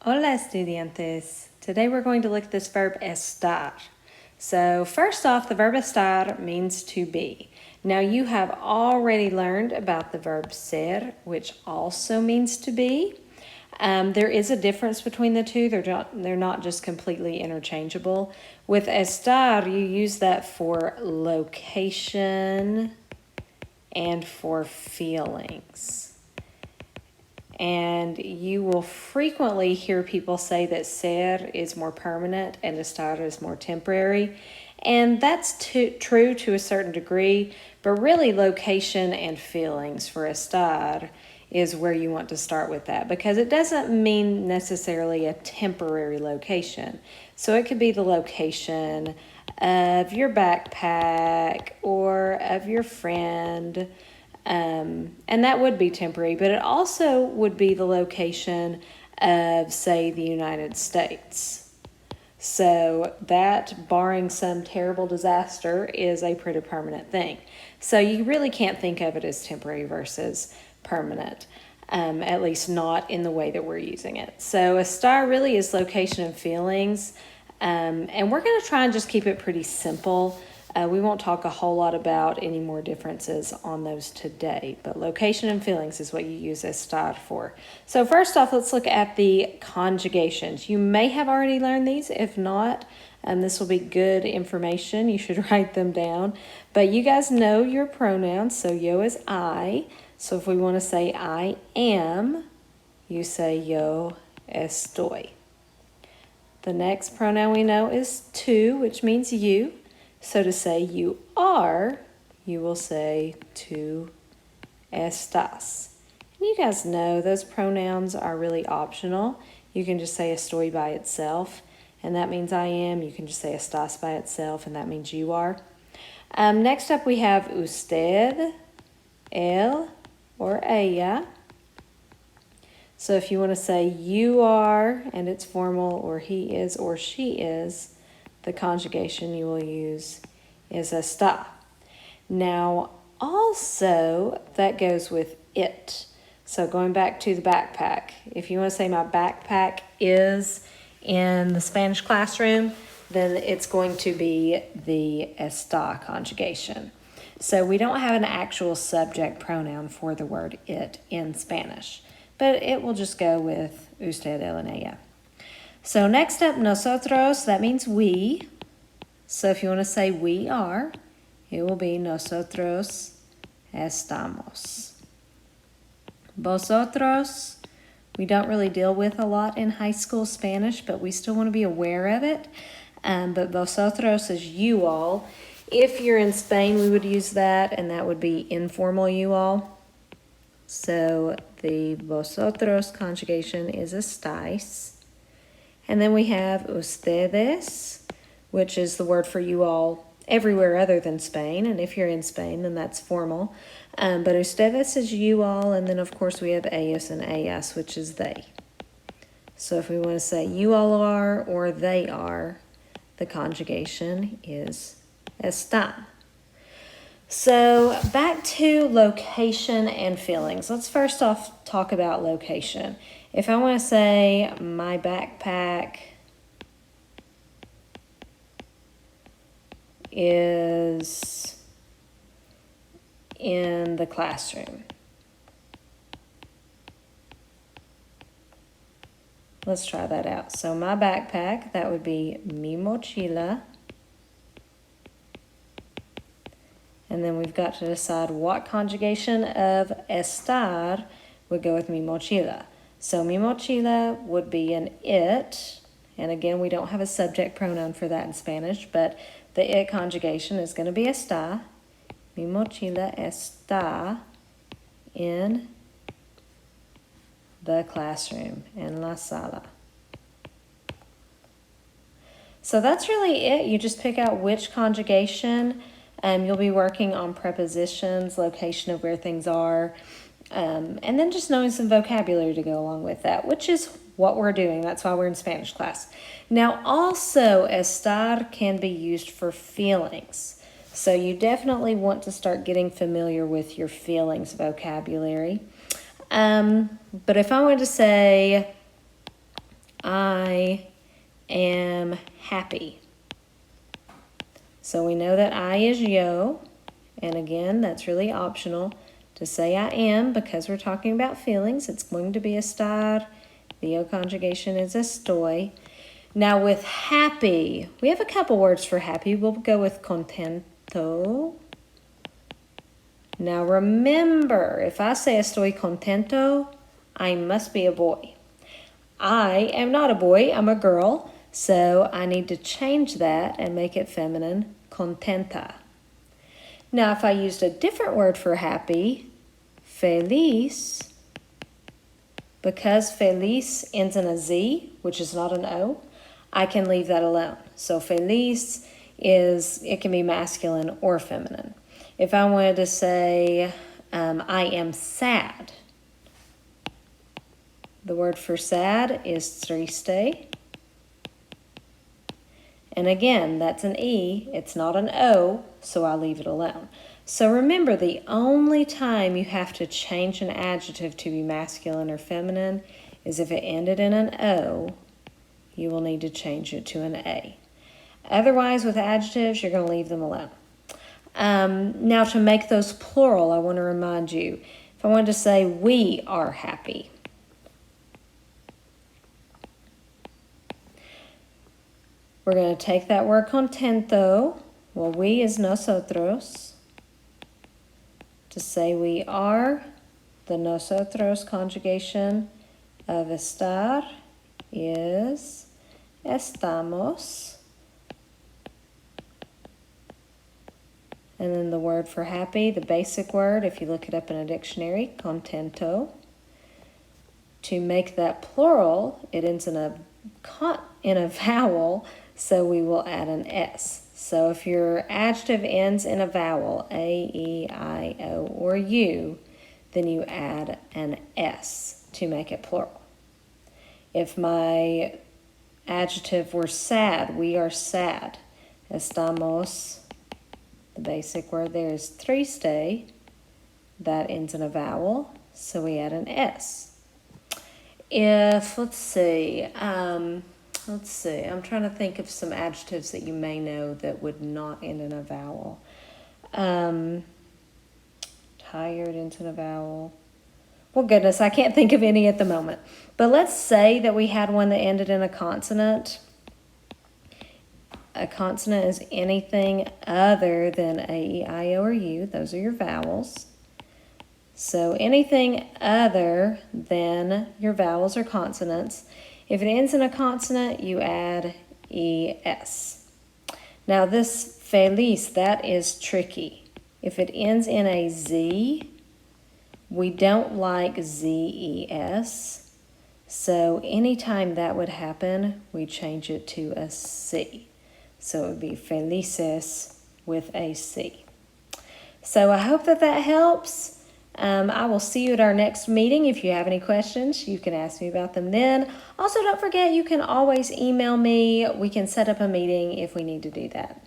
Hola, estudiantes. Today we're going to look at this verb estar. So first off, the verb estar means to be. Now you have already learned about the verb ser, which also means to be. There is a difference between the two. They're not just completely interchangeable. With estar, you use that for location and for feelings. And you will frequently hear people say that ser is more permanent and estar is more temporary. And that's true to a certain degree, but really location and feelings for estar is where you want to start with that, because it doesn't mean necessarily a temporary location. So it could be the location of your backpack or of your friend. And that would be temporary, but it also would be the location of, say, the United States. So that, barring some terrible disaster, is a pretty permanent thing. So you really can't think of it as temporary versus permanent, at least not in the way that we're using it. So estar really is location and feelings, and we're going to try and just keep it pretty simple. We won't talk a whole lot about any more differences on those today, but location and feelings is what you use estar for. So first off, let's look at the conjugations. You may have already learned these. If not, this will be good information. You should write them down. But you guys know your pronouns, so yo is I. So if we want to say I am, you say yo estoy. The next pronoun we know is tú, which means you. So to say you are, you will say tú estás. And you guys know those pronouns are really optional. You can just say estoy by itself, and that means I am. You can just say estás by itself, and that means you are. Next up we have usted, él, or ella. So if you want to say you are, and it's formal, or he is, or she is, the conjugation you will use is está. Now, also, that goes with it. So going back to the backpack, if you want to say my backpack is in the Spanish classroom, then it's going to be the está conjugation. So we don't have an actual subject pronoun for the word it in Spanish, but it will just go with usted, él, and ella. So next up, nosotros, that means we. So if you want to say we are, it will be nosotros estamos. Vosotros, we don't really deal with a lot in high school Spanish, but we still want to be aware of it. But vosotros is you all. If you're in Spain, we would use that, and that would be informal you all. So the vosotros conjugation is estáis. And then we have ustedes, which is the word for you all everywhere other than Spain. And if you're in Spain, then that's formal. But ustedes is you all, and then of course we have ellos and ellas, which is they. So if we want to say you all are or they are, the conjugation is están. So back to location and feelings. Let's first off talk about location. If I want to say my backpack is in the classroom. Let's try that out. So my backpack, that would be mi mochila. And then we've got to decide what conjugation of estar would go with mi mochila. So mi mochila would be an it, and again, we don't have a subject pronoun for that in Spanish, but the it conjugation is going to be está. Mi mochila está in the classroom, en la sala. So that's really it. You just pick out which conjugation. You'll be working on prepositions, location of where things are, and then just knowing some vocabulary to go along with that, which is what we're doing. That's why we're in Spanish class. Now, also, estar can be used for feelings. So you definitely want to start getting familiar with your feelings vocabulary. But if I wanted to say, I am happy. So we know that I is yo, and again, that's really optional. To say I am, because we're talking about feelings, it's going to be estar. The yo conjugation is estoy. Now with happy, we have a couple words for happy. We'll go with contento. Now remember, if I say estoy contento, I must be a boy. I am not a boy, I'm a girl, so I need to change that and make it feminine, contenta. Now if I used a different word for happy, feliz, because feliz ends in a Z, which is not an O, I can leave that alone. So feliz it can be masculine or feminine. If I wanted to say, I am sad, the word for sad is triste. And again, that's an E, it's not an O, so I'll leave it alone. So remember, the only time you have to change an adjective to be masculine or feminine is if it ended in an O, you will need to change it to an A. Otherwise, with adjectives, you're going to leave them alone. Now, to make those plural, I want to remind you, if I wanted to say we are happy, we're going to take that word contento, well, we is nosotros. To say we are, the nosotros conjugation of estar is estamos. And then the word for happy, the basic word, if you look it up in a dictionary, contento. To make that plural, it ends in a vowel, so we will add an S. So if your adjective ends in a vowel, A, E, I, O, or U, then you add an S to make it plural. If my adjective were sad, we are sad. Estamos, the basic word there is triste. That ends in a vowel, so we add an S. If, let's see, I'm trying to think of some adjectives that you may know that would not end in a vowel. Tired ends in a vowel. Well, goodness, I can't think of any at the moment. But let's say that we had one that ended in a consonant. A consonant is anything other than A, E, I, O, or U. Those are your vowels. So anything other than your vowels or consonants. If it ends in a consonant, you add ES. Now this feliz, that is tricky. If it ends in a Z, we don't like ZES. So anytime that would happen, we change it to a C. So it would be felices with a C. So I hope that helps. I will see you at our next meeting. If you have any questions, you can ask me about them then. Also, don't forget, you can always email me. We can set up a meeting if we need to do that.